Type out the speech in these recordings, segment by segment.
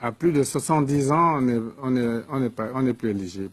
À plus de 70 ans, on n'est plus éligible.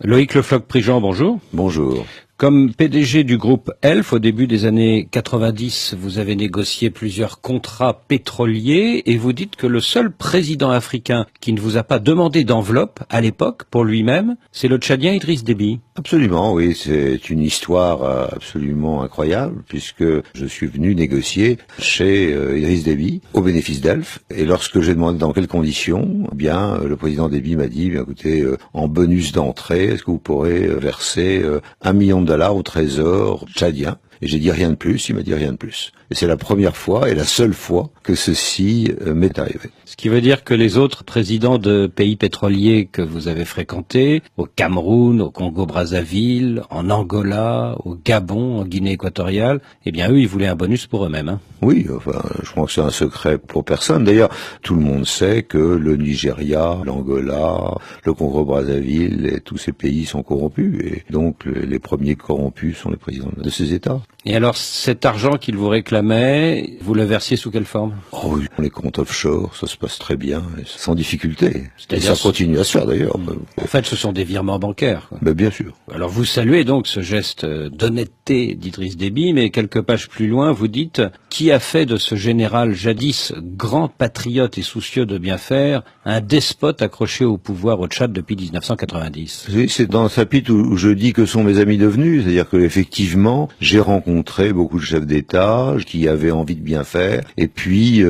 Loïc Le Floch-Prigent, bonjour. Bonjour. Comme PDG du groupe Elf, au début des années 90, vous avez négocié plusieurs contrats pétroliers et vous dites que le seul président africain qui ne vous a pas demandé d'enveloppe à l'époque pour lui-même, c'est le Tchadien Idriss Déby. Absolument, oui, c'est une histoire absolument incroyable puisque je suis venu négocier chez Idriss Déby au bénéfice d'Elf et lorsque j'ai demandé dans quelles conditions, eh bien le président Déby m'a dit, écoutez, en bonus d'entrée, est-ce que vous pourrez verser $1 million au trésor tchadien? Et j'ai dit rien de plus, il m'a dit rien de plus. Et c'est la première fois et la seule fois que ceci m'est arrivé. Ce qui veut dire que les autres présidents de pays pétroliers que vous avez fréquentés, au Cameroun, au Congo-Brazzaville, en Angola, au Gabon, en Guinée équatoriale, eh bien eux, ils voulaient un bonus pour eux-mêmes. Hein. Oui, enfin, je pense que c'est un secret pour personne. D'ailleurs, tout le monde sait que le Nigeria, l'Angola, le Congo-Brazzaville et tous ces pays sont corrompus. Et donc, les premiers corrompus sont les présidents de ces États. Et alors, cet argent qu'ils vous réclamaient, vous le versiez sous quelle forme? Oh oui, les comptes offshore, ça se passe très bien, et sans difficulté. Et C'est-à-dire ça continue à se faire d'ailleurs. En fait, ce sont des virements bancaires. Quoi. Mais bien sûr. Alors, vous saluez donc ce geste d'honnêteté d'Idriss Déby, mais quelques pages plus loin, vous dites « Qui a fait de ce général jadis grand patriote et soucieux de bien faire un despote accroché au pouvoir au Tchad depuis 1990 ?» Oui, c'est dans le chapitre où je dis que sont mes amis devenus, c'est-à-dire que effectivement, j'ai rencontré beaucoup de chefs d'État qui avaient envie de bien faire, et puis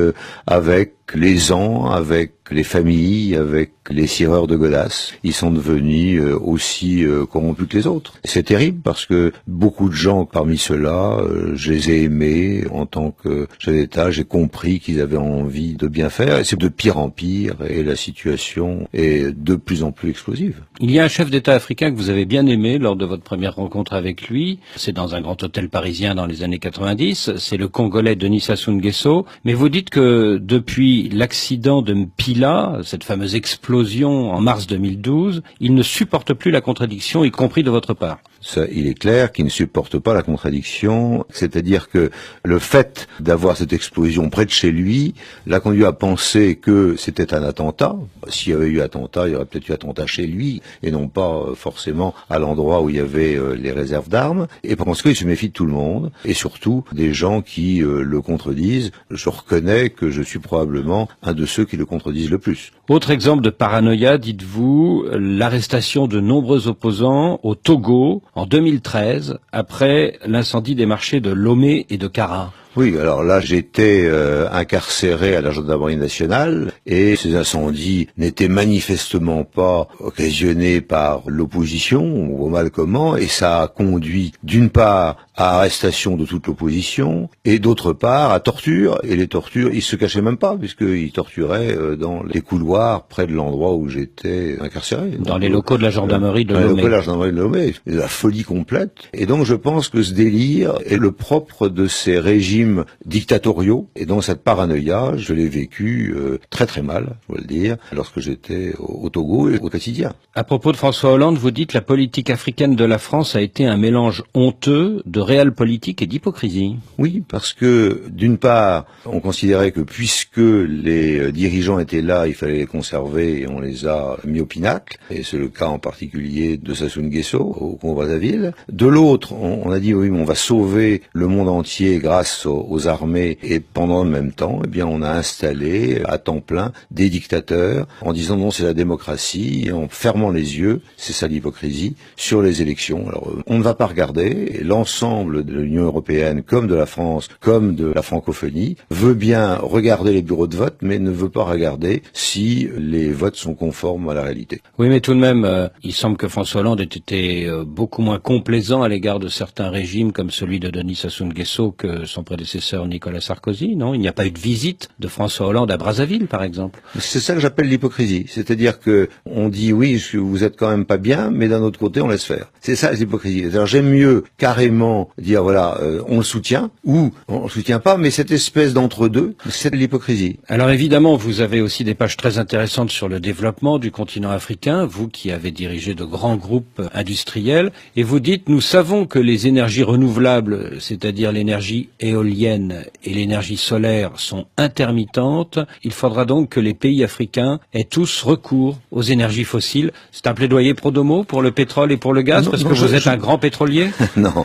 avec les ans, avec les familles, avec les sireurs de godasses, ils sont devenus aussi corrompus que les autres. C'est terrible parce que beaucoup de gens parmi ceux-là, je les ai aimés en tant que chef d'État, j'ai compris qu'ils avaient envie de bien faire, et c'est de pire en pire, et la situation est de plus en plus explosive. Il y a un chef d'État africain que vous avez bien aimé lors de votre première rencontre avec lui, c'est dans un grand hôtel parisien dans les années 90, c'est le Congolais Denis Sassou Nguesso, mais vous dites que depuis l'accident de Mpila, cette fameuse explosion en mars 2012, il ne supporte plus la contradiction, y compris de votre part. Ça, il est clair qu'il ne supporte pas la contradiction, c'est-à-dire que le fait d'avoir cette explosion près de chez lui l'a conduit à penser que c'était un attentat. S'il y avait eu attentat, il y aurait peut-être eu attentat chez lui, et non pas forcément à l'endroit où il y avait les réserves d'armes. Et parce qu'il se méfie de tout le monde, et surtout des gens qui le contredisent. Je reconnais que je suis probablement un de ceux qui le contredisent le plus. Autre exemple de paranoïa, dites-vous, l'arrestation de nombreux opposants au Togo en 2013, après l'incendie des marchés de Lomé et de Kara. Oui, alors là, j'étais incarcéré à la gendarmerie nationale et ces incendies n'étaient manifestement pas occasionnés par l'opposition, on voit mal comment, et ça a conduit d'une part à arrestation de toute l'opposition et d'autre part à torture, et les tortures, ils se cachaient même pas puisqu'ils torturaient dans les couloirs près de l'endroit où j'étais incarcéré. Dans les locaux de la gendarmerie de Lomé. Dans les locaux de la gendarmerie de Lomé, la folie complète. Et donc je pense que ce délire est le propre de ces régimes dictatoriaux, et donc cette paranoïa, je l'ai vécu très très mal, je dois le dire, lorsque j'étais au Togo et au quotidien. À propos de François Hollande, vous dites la politique africaine de la France a été un mélange honteux de réelle politique et d'hypocrisie. Oui, parce que d'une part, on considérait que puisque les dirigeants étaient là, il fallait les conserver et on les a mis au pinacle, et c'est le cas en particulier de Sassou Nguesso au Congo-Brazzaville. De l'autre, on a dit oui, mais on va sauver le monde entier grâce aux armées, et pendant le même temps, eh bien, on a installé à temps plein des dictateurs en disant non, c'est la démocratie, et en fermant les yeux, c'est ça l'hypocrisie, sur les élections. Alors, on ne va pas regarder, et l'ensemble de l'Union européenne, comme de la France, comme de la francophonie, veut bien regarder les bureaux de vote, mais ne veut pas regarder si les votes sont conformes à la réalité. Oui, mais tout de même, il semble que François Hollande ait été beaucoup moins complaisant à l'égard de certains régimes, comme celui de Denis Sassou Nguesso, que son prédécesseur Nicolas Sarkozy, non? Il n'y a pas eu de visite de François Hollande à Brazzaville, par exemple. C'est ça que j'appelle l'hypocrisie. C'est-à-dire que on dit oui, vous êtes quand même pas bien, mais d'un autre côté, on laisse faire. C'est ça l'hypocrisie. Alors j'aime mieux carrément simplement dire voilà, on le soutient ou on le soutient pas, mais cette espèce d'entre-deux, c'est de l'hypocrisie. Alors évidemment, vous avez aussi des pages très intéressantes sur le développement du continent africain, vous qui avez dirigé de grands groupes industriels, et vous dites, nous savons que les énergies renouvelables, c'est-à-dire l'énergie éolienne et l'énergie solaire, sont intermittentes. Il faudra donc que les pays africains aient tous recours aux énergies fossiles. C'est un plaidoyer pro domo pour le pétrole et pour le gaz, parce que vous êtes un grand pétrolier? Non,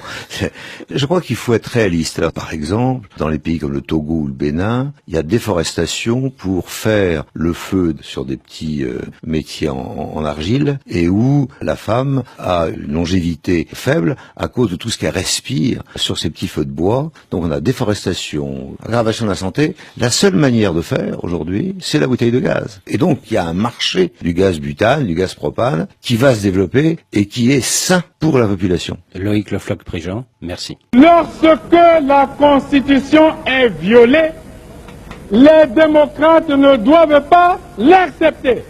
je crois qu'il faut être réaliste. Alors, par exemple, dans les pays comme le Togo ou le Bénin, il y a déforestation pour faire le feu sur des petits métiers en argile, et où la femme a une longévité faible à cause de tout ce qu'elle respire sur ces petits feux de bois. Donc on a déforestation, aggravation de la santé. La seule manière de faire aujourd'hui, c'est la bouteille de gaz. Et donc il y a un marché du gaz butane, du gaz propane, qui va se développer et qui est sain pour la population. Loïc Le Floch-Prigent, merci. Lorsque la Constitution est violée, les démocrates ne doivent pas l'accepter.